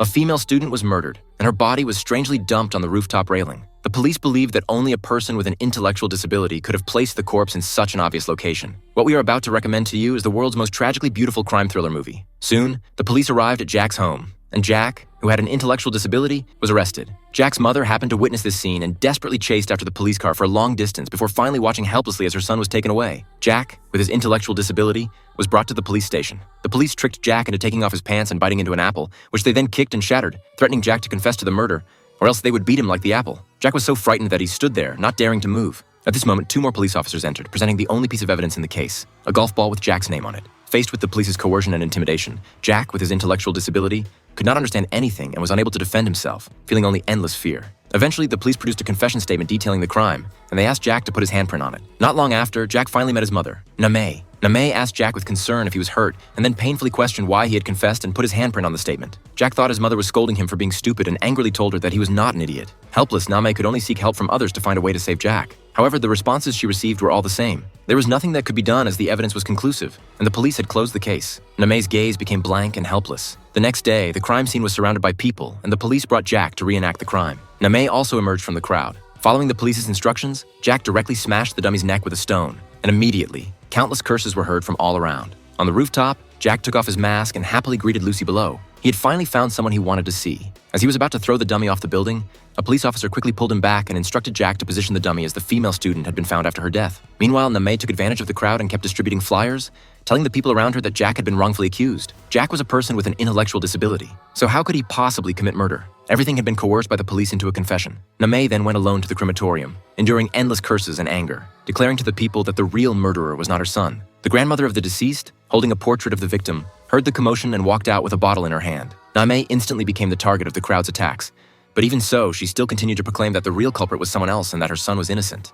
A female student was murdered, and her body was strangely dumped on the rooftop railing. The police believed that only a person with an intellectual disability could have placed the corpse in such an obvious location. What we are about to recommend to you is the world's most tragically beautiful crime thriller movie. Soon, the police arrived at Jack's home, and Jack, who had an intellectual disability, was arrested. Jack's mother happened to witness this scene and desperately chased after the police car for a long distance before finally watching helplessly as her son was taken away. Jack, with his intellectual disability, was brought to the police station. The police tricked Jack into taking off his pants and biting into an apple, which they then kicked and shattered, threatening Jack to confess to the murder, or else they would beat him like the apple. Jack was so frightened that he stood there, not daring to move. At this moment, 2 more police officers entered, presenting the only piece of evidence in the case, a golf ball with Jack's name on it. Faced with the police's coercion and intimidation, Jack, with his intellectual disability, could not understand anything and was unable to defend himself, feeling only endless fear. Eventually, the police produced a confession statement detailing the crime, and they asked Jack to put his handprint on it. Not long after, Jack finally met his mother, Namay. Namay asked Jack with concern if he was hurt, and then painfully questioned why he had confessed and put his handprint on the statement. Jack thought his mother was scolding him for being stupid and angrily told her that he was not an idiot. Helpless, Namay could only seek help from others to find a way to save Jack. However, the responses she received were all the same. There was nothing that could be done as the evidence was conclusive, and the police had closed the case. Namay's gaze became blank and helpless. The next day, the crime scene was surrounded by people, and the police brought Jack to reenact the crime. Namay also emerged from the crowd. Following the police's instructions, Jack directly smashed the dummy's neck with a stone, and immediately, countless curses were heard from all around. On the rooftop, Jack took off his mask and happily greeted Lucy below. He had finally found someone he wanted to see. As he was about to throw the dummy off the building, a police officer quickly pulled him back and instructed Jack to position the dummy as the female student had been found after her death. Meanwhile, Namay took advantage of the crowd and kept distributing flyers, telling the people around her that Jack had been wrongfully accused. Jack was a person with an intellectual disability, so how could he possibly commit murder? Everything had been coerced by the police into a confession. Namay then went alone to the crematorium, enduring endless curses and anger, declaring to the people that the real murderer was not her son. The grandmother of the deceased, holding a portrait of the victim, heard the commotion and walked out with a bottle in her hand. Namay instantly became the target of the crowd's attacks, but even so, she still continued to proclaim that the real culprit was someone else and that her son was innocent.